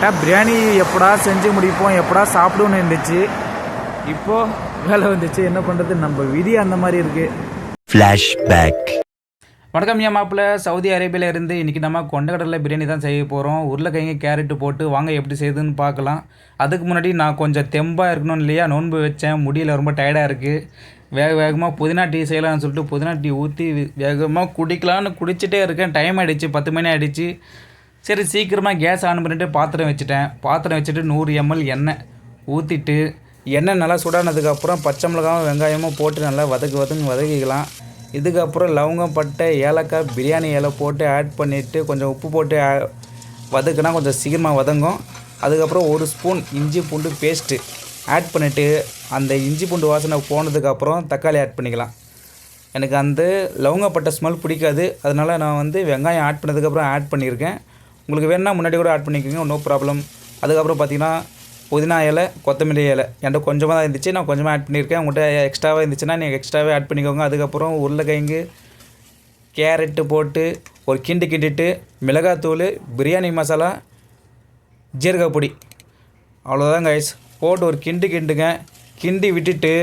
கரெக்டாக பிரியாணி எப்படா செஞ்சு முடிப்போம், எப்படா சாப்பிடுன்னு இருந்துச்சு. இப்போது வேலை வந்துச்சு, என்ன பண்ணுறது, நம்ம விதி அந்த மாதிரி இருக்குது. ஃப்ளாஷ்பேக். வணக்கம் ஐயா மாப்பிள்ள, சவுதி அரேபியாவில் இருந்து இன்றைக்கி நம்ம கொண்டக்கடலை பிரியாணி தான் செய்ய போகிறோம். உருளைக்கிழங்கு கேரட்டு போட்டு வாங்க எப்படி செய்யுதுன்னு பார்க்கலாம். அதுக்கு முன்னாடி நான் கொஞ்சம் தெம்பாக இருக்கணும் இல்லையா, நோன்பு வச்சேன், முடியல, ரொம்ப டயர்டாக இருக்குது. வேகமாக புதினா டீ செய்யலாம்னு சொல்லிட்டு புதினா டீ ஊற்றி வேகமாக குடிக்கலான்னு குடிச்சிட்டே இருக்கேன். டைம் ஆகிடுச்சு, 10 மணி ஆகிடுச்சு. சரி சீக்கிரமாக கேஸ் ஆன் பண்ணிவிட்டு பாத்திரம் வச்சுட்டு 100 ml எண்ணெய் ஊற்றிட்டு எண்ணெய் நல்லா சுடானதுக்கப்புறம் பச்சை மிளகாவும் வெங்காயமும் போட்டு நல்லா வதக்கிக்கலாம். இதுக்கப்புறம் லவங்கம், பட்டை, ஏலக்காய், பிரியாணி இலை போட்டு ஆட் பண்ணிவிட்டு கொஞ்சம் உப்பு போட்டு வதக்குனா கொஞ்சம் சீக்கிரமாக வதங்கும். அதுக்கப்புறம் 1 ஸ்பூன் இஞ்சி பூண்டு பேஸ்ட்டு ஆட் பண்ணிவிட்டு அந்த இஞ்சி பூண்டு வாசனை போனதுக்கப்புறம் தக்காளி ஆட் பண்ணிக்கலாம். எனக்கு அந்த லவங்கப்பட்ட ஸ்மெல் பிடிக்காது, அதனால் நான் வெங்காயம் ஆட் பண்ணதுக்கப்புறம் ஆட் பண்ணியிருக்கேன். உங்களுக்கு வேணுன்னா முன்னாடி கூட ஆட் பண்ணிக்கோங்க, நோ ப்ராப்ளம். அதுக்கப்புறம் பார்த்திங்கன்னா புதினா இலை, கொத்தமல்லி இலை என்கிட்ட கொஞ்சமாக தான் இருந்துச்சு, நான் கொஞ்சமாக ஆட் பண்ணியிருக்கேன். உங்கள்கிட்ட எக்ஸ்ட்ராவாக இருந்துச்சுன்னா நீங்கள் எக்ஸ்ட்ராவே ஆட் பண்ணிக்கோங்க. அதுக்கப்புறம் உருளைக்கிழங்கு, கேரட்டு போட்டு ஒரு கிண்டிட்டு மிளகாத்தூள், பிரியாணி மசாலா, ஜீரகப்பொடி, அவ்வளோதான் கைஸ். போட்டு ஒரு கிண்டுங்க. கிண்டி விட்டுட்டு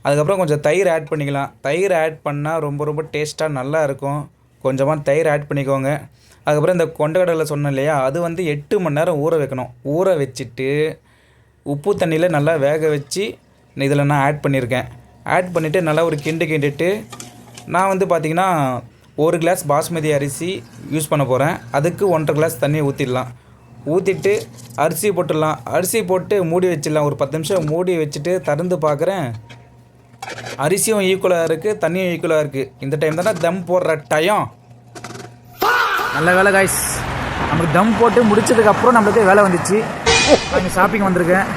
அதுக்கப்புறம் கொஞ்சம் தயிர் ஆட் பண்ணிக்கலாம். தயிர் ஆட் பண்ணால் ரொம்ப டேஸ்ட்டாக நல்லா இருக்கும். கொஞ்சமாக தயிர் ஆட் பண்ணிக்கோங்க. அதுக்கப்புறம் இந்த கொண்டக்கடலை சொன்னேன் இல்லையா, அது 8 மணி நேரம் ஊற வைக்கணும். ஊற வச்சுட்டு உப்பு தண்ணியில் நல்லா வேக வச்சு இதில் நான் ஆட் பண்ணியிருக்கேன். ஆட் பண்ணிவிட்டு நல்லா ஒரு கிண்டிட்டு நான் பார்த்திங்கன்னா 1 கிளாஸ் பாஸ்மதி அரிசி யூஸ் பண்ண போகிறேன். அதுக்கு 1.5 கிளாஸ் தண்ணி ஊற்றிட்டு அரிசி போட்டுடலாம். அரிசி போட்டு மூடி வச்சிடலாம். ஒரு 10 நிமிஷம் மூடி வச்சுட்டு திறந்து பார்க்குறேன், அரிசியும் ஈக்குவலாக இருக்குது, தண்ணியும் ஈக்குவலாக இருக்குது. இந்த டைம் தானே தம் போடுற டைம். நல்ல வேலை காய்ஸ், நமக்கு தம் போட்டு முடிச்சதுக்கப்புறம் நம்மளுக்கு வேலை வந்துச்சு. நான் ஷாப்பிங் வந்திருக்கேன்.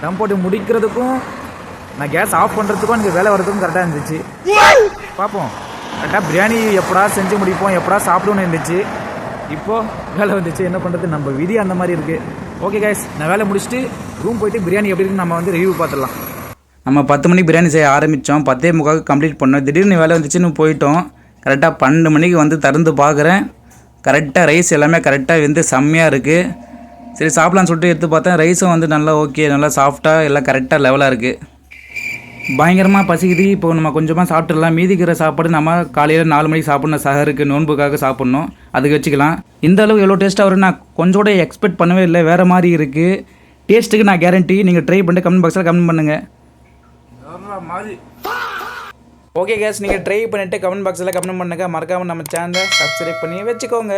தம் போட்டு முடிக்கிறதுக்கும் நான் கேஸ் ஆஃப் பண்ணுறதுக்கும் எனக்கு வேலை வர்றதுக்கும் கரெக்டாக இருந்துச்சு. பார்ப்போம், கரெக்டாக பிரியாணி எப்படா செஞ்சு முடிப்போம், எப்படா சாப்பிடுன்னு இருந்துச்சு. இப்போது வேலை வந்துச்சு, என்ன பண்ணுறது, நம்ம விதி அந்த மாதிரி இருக்குது. ஓகே காய்ஸ், நான் வேலை முடிச்சுட்டு ரூம் போயிட்டு பிரியாணி எப்படி இருக்குன்னு நம்ம ரிவ்யூ பார்த்துடலாம். நம்ம 10 மணிக்கு பிரியாணி செய்ய ஆரம்பித்தோம், 10:45 கம்ப்ளீட் பண்ணோம். திடீர்னு வேலை வந்துச்சுன்னு போயிட்டோம். கரெக்டாக 12 மணிக்கு திறந்து பார்க்குறேன். கரெக்டாக ரைஸ் எல்லாமே கரெக்டாக செம்மையாக இருக்குது. சரி சாப்பிட்லான்னு சொல்லிட்டு எடுத்து பார்த்தேன். ரைஸும் நல்லா ஓகே, நல்லா சாஃப்டாக எல்லாம் கரெக்டாக லெவலாக இருக்குது. பயங்கரமாக பசிக்குது. இப்போ நம்ம கொஞ்சமாக சாப்பிட்டுடலாம். மீதிக்கிற சாப்பாடு நம்ம காலையில் 4 மணிக்கு சாப்பிட்ணும், சஹருக்கு நோன்புக்காக சாப்பிட்ணும், அதுக்கு வச்சுக்கலாம். இந்த அளவு எவ்வளோ டேஸ்ட்டாக வரும் நான் கொஞ்சம் கூட எக்ஸ்பெக்ட் பண்ணவே இல்லை. வேறு மாதிரி இருக்குது. டேஸ்ட்டுக்கு நான் கேரண்டி. நீங்கள் ட்ரை பண்ணிட்டு கமெண்ட் பாக்ஸில் கமெண்ட் பண்ணுங்கள். ஓகே கேஸ், நீங்கள் ட்ரை பண்ணிவிட்டு கமெண்ட் பாக்ஸில் கமெண்ட் பண்ணுங்கள். மறக்காமல் நம்ம சேனலை சப்ஸ்கிரைப் பண்ணி வச்சுக்கோங்க.